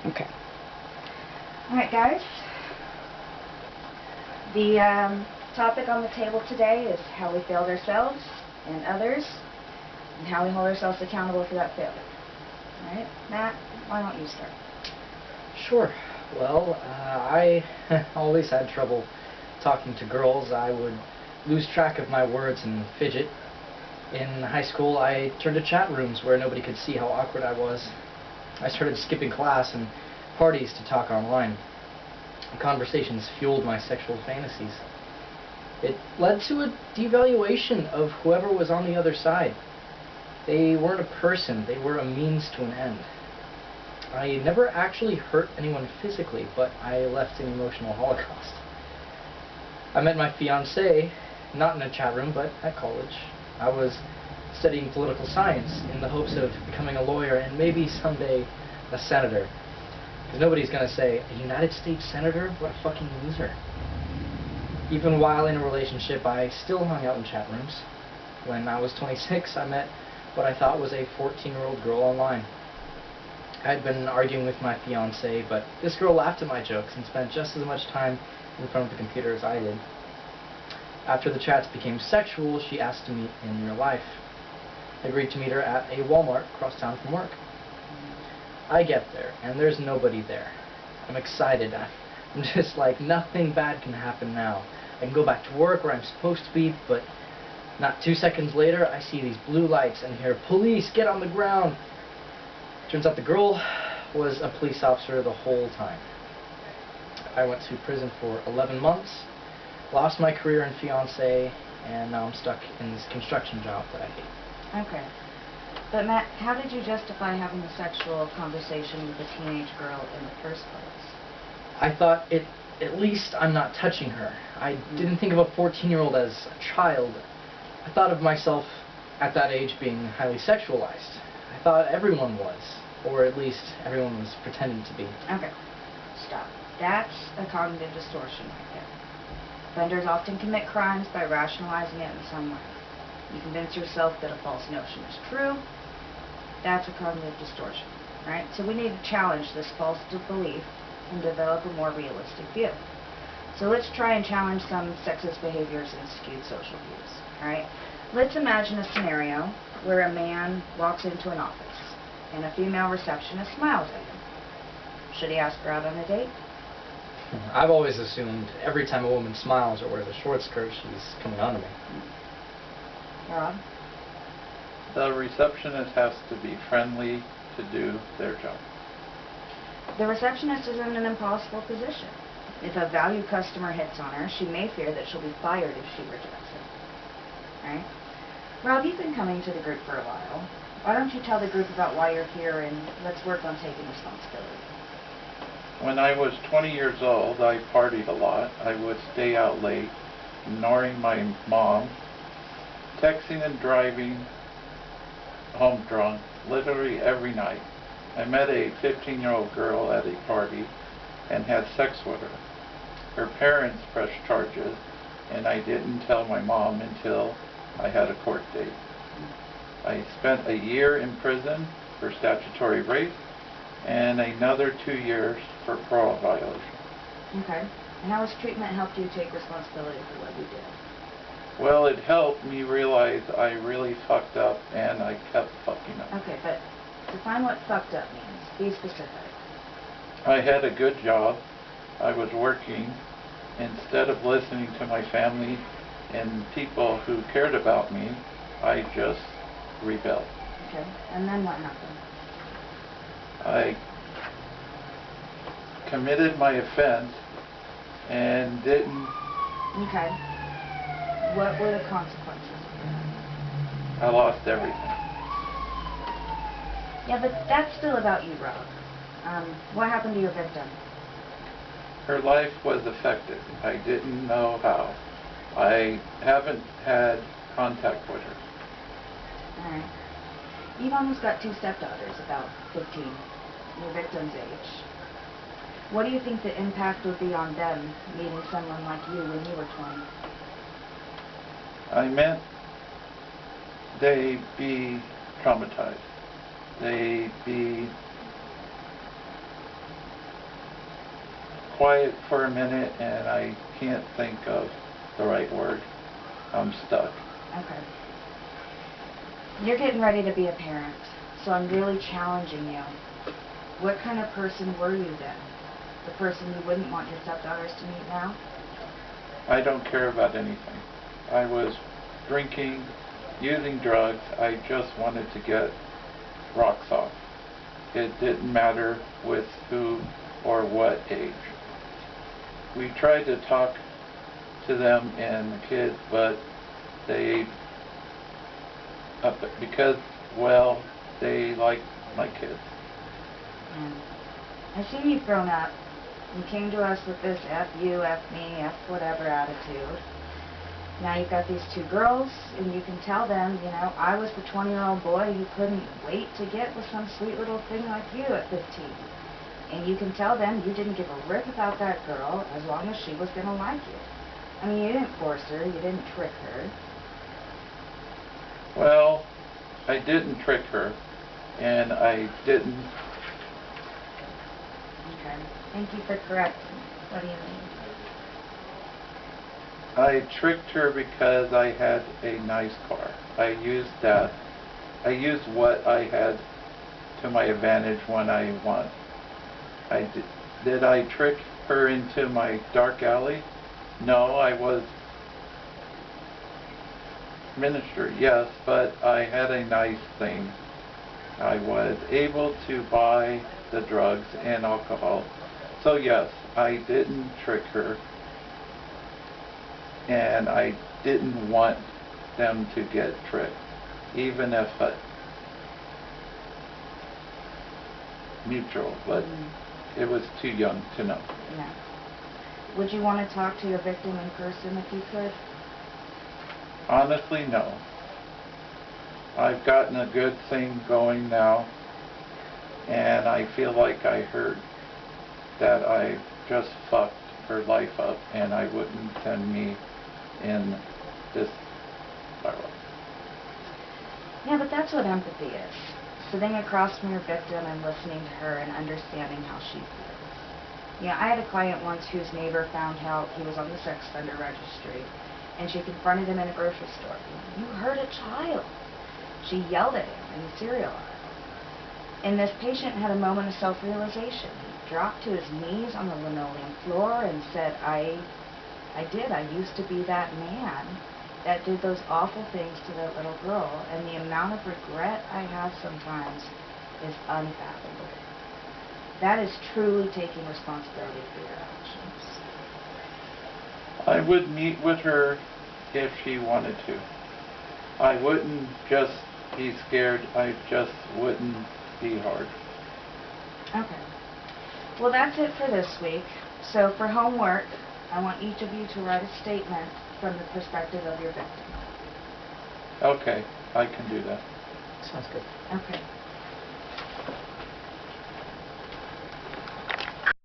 Okay. Alright guys, the topic on the table today is how we failed ourselves and others, and how we hold ourselves accountable for that failure. Alright, Matt, why don't you start? Sure. Well, I always had trouble talking to girls. I would lose track of my words and fidget. In high school, I turned to chat rooms where nobody could see how awkward I was. I started skipping class and parties to talk online. Conversations fueled my sexual fantasies. It led to a devaluation of whoever was on the other side. They weren't a person, they were a means to an end. I never actually hurt anyone physically, but I left an emotional holocaust. I met my fiancée, not in a chat room, but at college. I was studying political science in the hopes of becoming a lawyer and maybe someday a senator. Because nobody's going to say, a United States senator? What a fucking loser. Even while in a relationship, I still hung out in chat rooms. When I was 26, I met what I thought was a 14-year-old girl online. I had been arguing with my fiancée, but this girl laughed at my jokes and spent just as much time in front of the computer as I did. After the chats became sexual, she asked to meet in real life. I agreed to meet her at a Walmart across town from work. I get there, and there's nobody there. I'm excited. I'm just like, nothing bad can happen now. I can go back to work where I'm supposed to be, but not 2 seconds later, I see these blue lights and hear, "Police, get on the ground!" Turns out the girl was a police officer the whole time. I went to prison for 11 months, lost my career and fiancé, and now I'm stuck in this construction job that I hate. Okay. But Matt, how did you justify having a sexual conversation with a teenage girl in the first place? I thought, at least I'm not touching her. I didn't think of a 14-year-old as a child. I thought of myself at that age being highly sexualized. I thought everyone was, or at least everyone was pretending to be. Okay, stop. That's a cognitive distortion right there. Offenders often commit crimes by rationalizing it in some way. You convince yourself that a false notion is true. That's a cognitive distortion, right? So we need to challenge this false belief and develop a more realistic view. So let's try and challenge some sexist behaviors and skewed social views, all right? Let's imagine a scenario where a man walks into an office and a female receptionist smiles at him. Should he ask her out on a date? I've always assumed every time a woman smiles or wears a short skirt, she's coming on to me. Rob? The receptionist has to be friendly to do their job. The receptionist is in an impossible position. If a valued customer hits on her, she may fear that she'll be fired if she rejects him. Right? Rob, you've been coming to the group for a while. Why don't you tell the group about why you're here and let's work on taking responsibility. When I was 20 years old, I partied a lot. I would stay out late, ignoring my mom, texting and driving home drunk literally every night. I met a 15-year-old girl at a party and had sex with her. Her parents pressed charges, and I didn't tell my mom until I had a court date. I spent a year in prison for statutory rape and another 2 years for parole violation. Okay. And how has treatment helped you take responsibility for what you did? Well, it helped me realize I really fucked up and I kept fucking up. Okay, but define what fucked up means. Be specific. I had a good job. I was working. Instead of listening to my family and people who cared about me, I just rebelled. Okay, and then what happened? I committed my offense and didn't. Okay. What were the consequences of that? I lost everything. Yeah, but that's still about you, Rob. What happened to your victim? Her life was affected. I didn't know how. I haven't had contact with her. Alright. You've almost got 2 stepdaughters, about 15, your victim's age. What do you think the impact would be on them meeting someone like you when you were 20? I meant they be traumatized. They be quiet for a minute and I can't think of the right word. I'm stuck. Okay. You're getting ready to be a parent, so I'm really challenging you. What kind of person were you then? The person you wouldn't want your stepdaughters to meet now? I don't care about anything. I was drinking, using drugs. I just wanted to get rocks off. It didn't matter with who or what age. We tried to talk to them and the kids, but they, because, well, they like my kids. I've seen you've grown up. You came to us with this F you, F me, F whatever attitude. Now you've got these two girls, and you can tell them, you know, I was the 20-year-old boy who couldn't wait to get with some sweet little thing like you at 15. And you can tell them you didn't give a rip about that girl as long as she was going to like you. I mean, you didn't force her, you didn't trick her. Well, I didn't trick her, and I didn't. Okay. Thank you for correcting me. What do you mean? I tricked her because I had a nice car. I used that. I used what I had to my advantage when I won. Did I trick her into my dark alley? No, I was minister, yes, but I had a nice thing. I was able to buy the drugs and alcohol. So yes, I didn't trick her, and I didn't want them to get tricked, even if mutual, but it was too young to know. Yeah. Would you want to talk to your victim in person if you could? Honestly, no. I've gotten a good thing going now, and I feel like I heard that I just fucked her life up, and I wouldn't send me in this spiral. Yeah, but that's what empathy is. Sitting across from your victim and listening to her and understanding how she feels. Yeah, I had a client once whose neighbor found out he was on the sex offender registry, and she confronted him in a grocery store. You hurt a child. She yelled at him in the cereal aisle. And this patient had a moment of self-realization. He dropped to his knees on the linoleum floor and said, I used to be that man that did those awful things to that little girl, and the amount of regret I have sometimes is unfathomable. That is truly taking responsibility for your actions. I would meet with her if she wanted to. I wouldn't just be scared, I just wouldn't be hard. Okay. Well, that's it for this week. So for homework, I want each of you to write a statement from the perspective of your victim. Okay, I can do that. Sounds good. Okay.